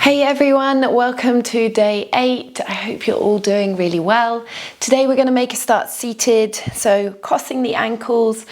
Hey everyone, welcome to day 8. I hope you're all doing really well. Today we're going to make a start seated, so crossing the ankles,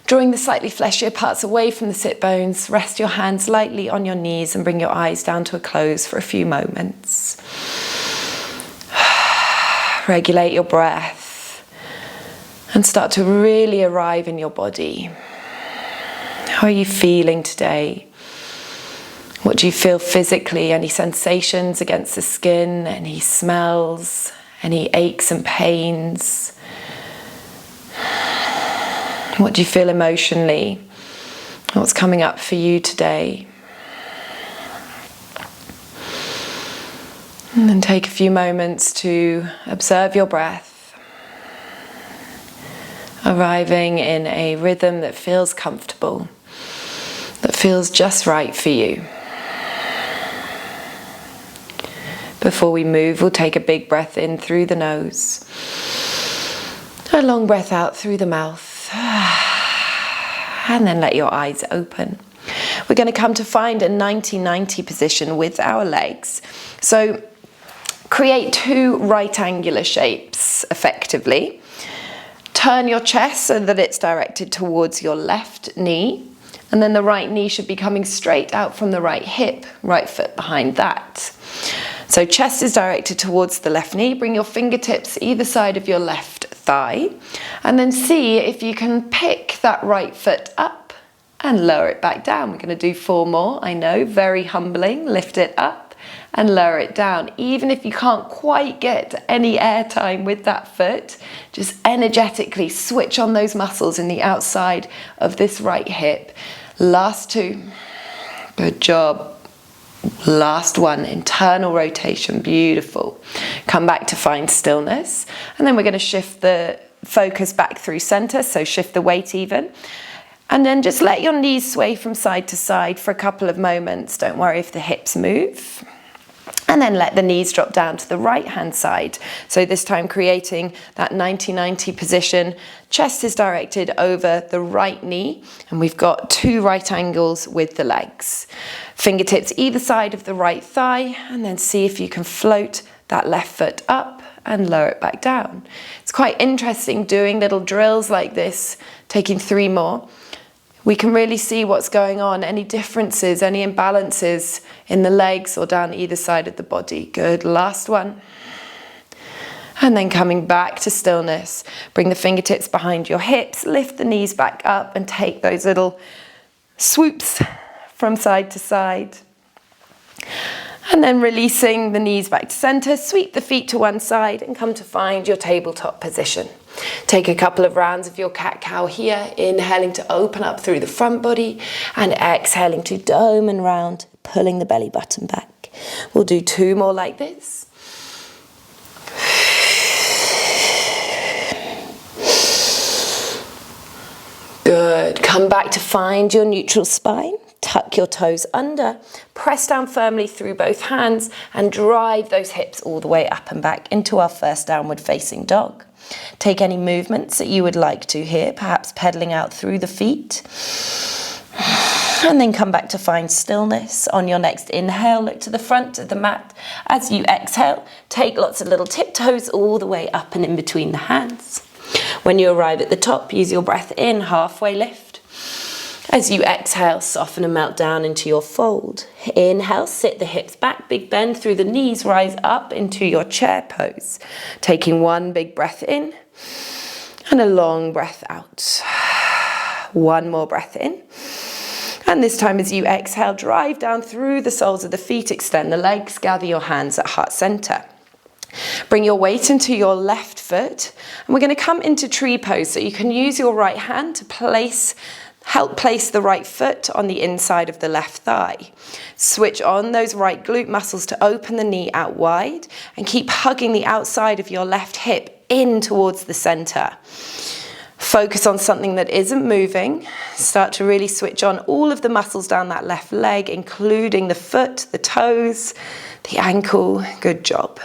drawing the slightly fleshier parts away from the sit bones. Rest your hands lightly on your knees and bring your eyes down to a close for a few moments. Regulate your breath and start to really arrive in your body. How are you feeling today? What do you feel physically? Any sensations against the skin? Any smells? Any aches and pains? What do you feel emotionally? What's coming up for you today? And then take a few moments to observe your breath, arriving in a rhythm that feels comfortable, that feels just right for you. Before we move, we'll take a big breath in through the nose, a long breath out through the mouth, and then let your eyes open. We're going to come to find a 90-90 position with our legs. So create 2 right angular shapes effectively. Turn your chest so that it's directed towards your left knee, and then the right knee should be coming straight out from the right hip, right foot behind that. So chest is directed towards the left knee. Bring your fingertips either side of your left thigh, and then see if you can pick that right foot up and lower it back down. We're going to do 4 more. I know, very humbling. Lift it up and lower it down. Even if you can't quite get any air time with that foot, just energetically switch on those muscles in the outside of this right hip. Last 2. Good job. Last 1, internal rotation, beautiful. Come back to find stillness, and then we're going to shift the focus back through center, so shift the weight even, and then just let your knees sway from side to side for a couple of moments. Don't worry if the hips move. And then let the knees drop down to the right hand side. So this time creating that 90-90 position. Chest is directed over the right knee, and we've got 2 right angles with the legs. Fingertips either side of the right thigh, and then see if you can float that left foot up and lower it back down. It's quite interesting doing little drills like this, taking 3 more. We can really see what's going on, any differences, any imbalances in the legs or down either side of the body. Good, last 1. And then coming back to stillness. Bring the fingertips behind your hips, lift the knees back up and take those little swoops from side to side. And then releasing the knees back to center, sweep the feet to one side and come to find your tabletop position. Take a couple of rounds of your cat-cow here, inhaling to open up through the front body and exhaling to dome and round, pulling the belly button back. We'll do 2 more like this. Good. Come back to find your neutral spine. Tuck your toes under, press down firmly through both hands and drive those hips all the way up and back into our first downward facing dog. Take any movements that you would like to here, perhaps pedaling out through the feet. And then come back to find stillness. On your next inhale, look to the front of the mat. As you exhale, take lots of little tiptoes all the way up and in between the hands. When you arrive at the top, use your breath in, halfway lift. As you exhale, soften and melt down into your fold. Inhale, sit the hips back, big bend through the knees, rise up into your chair pose. Taking 1 big breath in and a long breath out. 1 more breath in. And this time as you exhale, drive down through the soles of the feet, extend the legs, gather your hands at heart center. Bring your weight into your left foot, and we're going to come into tree pose, so you can use your right hand to help place the right foot on the inside of the left thigh. Switch on those right glute muscles to open the knee out wide and keep hugging the outside of your left hip in towards the center. Focus on something that isn't moving. Start to really switch on all of the muscles down that left leg, including the foot, the toes, the ankle. Good job.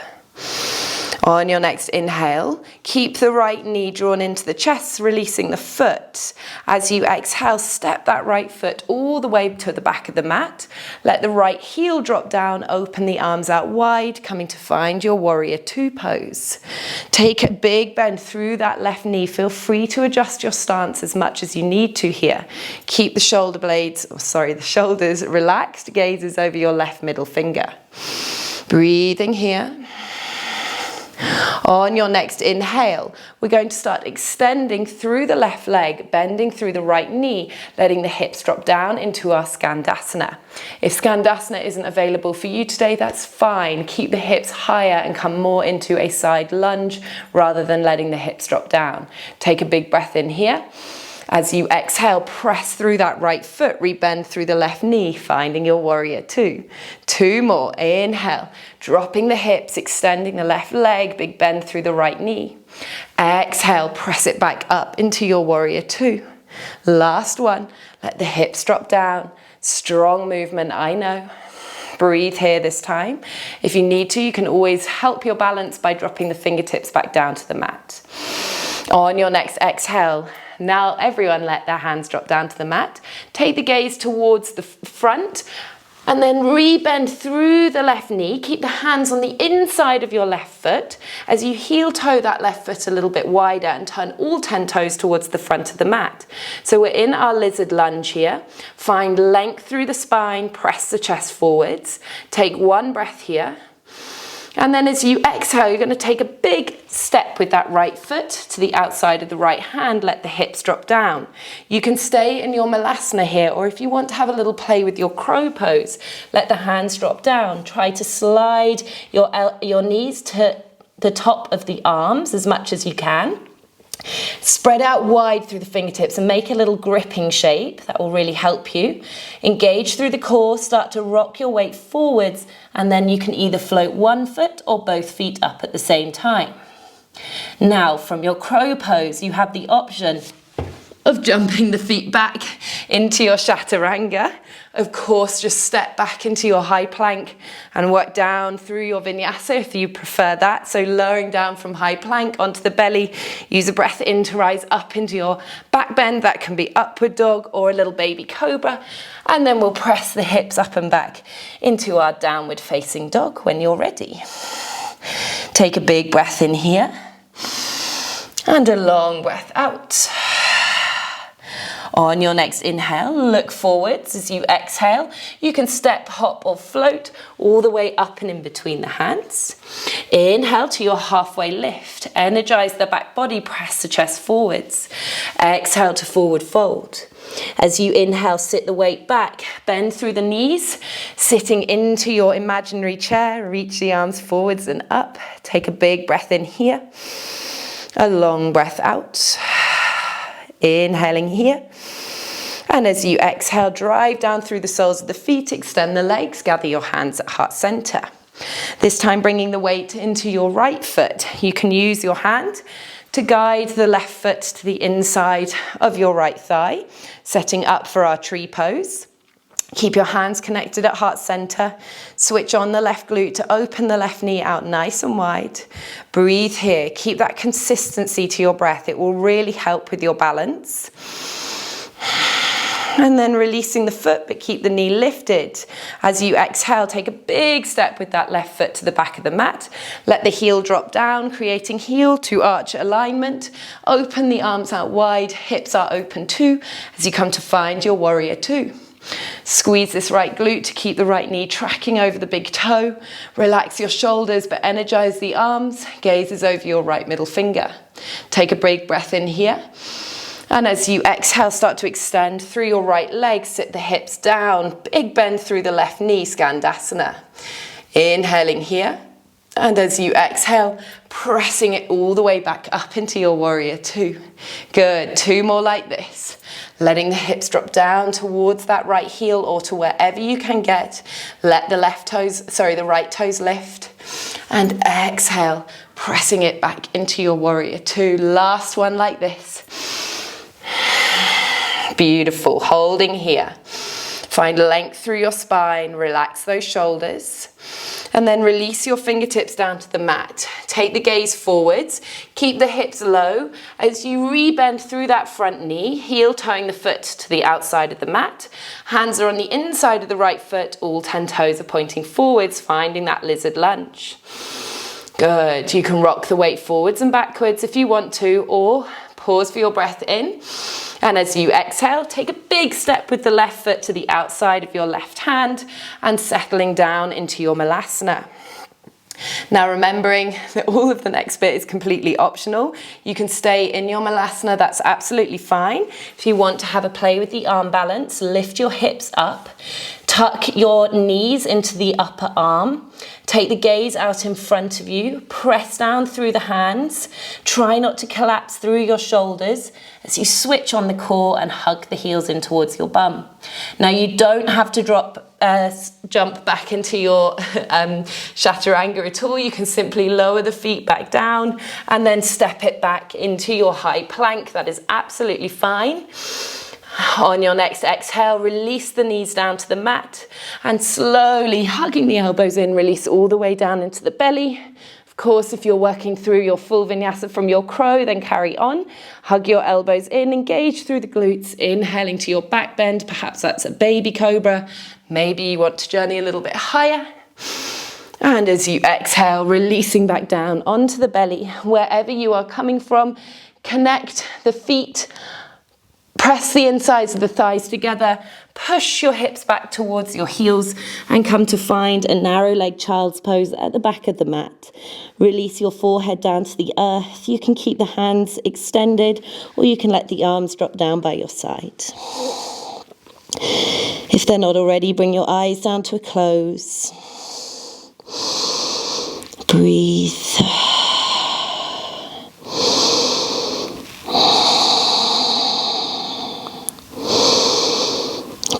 On your next inhale, keep the right knee drawn into the chest, releasing the foot. As you exhale, step that right foot all the way to the back of the mat. Let the right heel drop down, open the arms out wide, coming to find your warrior two pose. Take a big bend through that left knee. Feel free to adjust your stance as much as you need to here. Keep the the shoulders relaxed, gazes over your left middle finger. Breathing here. On your next inhale, we're going to start extending through the left leg, bending through the right knee, letting the hips drop down into our Skandasana. If Skandasana isn't available for you today, that's fine. Keep the hips higher and come more into a side lunge rather than letting the hips drop down. Take a big breath in here. As you exhale, press through that right foot, rebend through the left knee, finding your warrior two. Two more, inhale, dropping the hips, extending the left leg, big bend through the right knee. Exhale, press it back up into your warrior two. Last one, let the hips drop down. Strong movement, I know. Breathe here this time. If you need to, you can always help your balance by dropping the fingertips back down to the mat. On your next exhale, now everyone let their hands drop down to the mat. Take the gaze towards the front and then rebend through the left knee. Keep the hands on the inside of your left foot as you heel toe that left foot a little bit wider and turn all 10 toes towards the front of the mat. So we're in our lizard lunge here. Find length through the spine, press the chest forwards. Take one breath here. And then as you exhale, you're going to take a big step with that right foot to the outside of the right hand. Let the hips drop down. You can stay in your Malasana here, or if you want to have a little play with your crow pose, let the hands drop down. Try to slide your knees to the top of the arms as much as you can. Spread out wide through the fingertips and make a little gripping shape. That will really help you. Engage through the core, start to rock your weight forwards, and then you can either float one foot or both feet up at the same time. Now, from your crow pose, you have the option of jumping the feet back into your Chaturanga. Of course, just step back into your high plank and work down through your vinyasa if you prefer that. So lowering down from high plank onto the belly, use a breath in to rise up into your back bend. That can be upward dog or a little baby cobra. And then we'll press the hips up and back into our downward facing dog when you're ready. Take a big breath in here and a long breath out. On your next inhale, look forwards. As you exhale, you can step, hop or float all the way up and in between the hands. Inhale to your halfway lift. Energize the back body, press the chest forwards. Exhale to forward fold. As you inhale, sit the weight back, bend through the knees, sitting into your imaginary chair, reach the arms forwards and up. Take a big breath in here, a long breath out. Inhaling here. And as you exhale, drive down through the soles of the feet, extend the legs, gather your hands at heart center. This time bringing the weight into your right foot. You can use your hand to guide the left foot to the inside of your right thigh, setting up for our tree pose. Keep your hands connected at heart center. Switch on the left glute to open the left knee out nice and wide. Breathe here. Keep that consistency to your breath. It will really help with your balance. And then releasing the foot, but keep the knee lifted. As you exhale, take a big step with that left foot to the back of the mat. Let the heel drop down, creating heel to arch alignment. Open the arms out wide, hips are open too, as you come to find your warrior two. Squeeze this right glute to keep the right knee tracking over the big toe. Relax your shoulders, but energize the arms. Gazes over your right middle finger. Take a big breath in here. And as you exhale, start to extend through your right leg. Sit the hips down. Big bend through the left knee, Skandasana. Inhaling here. And as you exhale, pressing it all the way back up into your warrior two. Good. Two more like this. Letting the hips drop down towards that right heel or to wherever you can get. Let the the right toes lift. And exhale, pressing it back into your warrior two. Last one like this. Beautiful. Holding here. Find length through your spine. Relax those shoulders. And then release your fingertips down to the mat. Take the gaze forwards. Keep the hips low as you rebend through that front knee, heel toeing the foot to the outside of the mat. Hands are on the inside of the right foot. All 10 toes are pointing forwards, finding that lizard lunge. Good. You can rock the weight forwards and backwards if you want to, or pause for your breath in. And as you exhale, take a big step with the left foot to the outside of your left hand and settling down into your Malasana. Now remembering that all of the next bit is completely optional. You can stay in your Malasana, that's absolutely fine. If you want to have a play with the arm balance, lift your hips up, tuck your knees into the upper arm, take the gaze out in front of you, press down through the hands, try not to collapse through your shoulders as you switch on the core and hug the heels in towards your bum. Now you don't have to jump back into your chaturanga at all. You can simply lower the feet back down and then step it back into your high plank. That is absolutely fine. On your next exhale, release the knees down to the mat and slowly hugging the elbows in, release all the way down into the belly. Of course, if you're working through your full vinyasa from your crow, then carry on. Hug your elbows in, engage through the glutes, inhaling to your back bend. Perhaps that's a baby cobra. Maybe you want to journey a little bit higher. And as you exhale, releasing back down onto the belly. Wherever you are coming from, connect the feet. Press the insides of the thighs together, push your hips back towards your heels and come to find a narrow leg child's pose at the back of the mat. Release your forehead down to the earth. You can keep the hands extended or you can let the arms drop down by your side. If they're not already, bring your eyes down to a close. Breathe.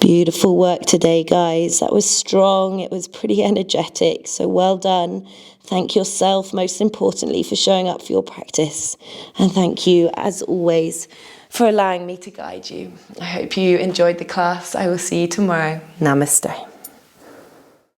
Beautiful work today, guys. That was strong. It was pretty energetic. So well done. Thank yourself, most importantly, for showing up for your practice. And thank you, as always, for allowing me to guide you. I hope you enjoyed the class. I will see you tomorrow. Namaste.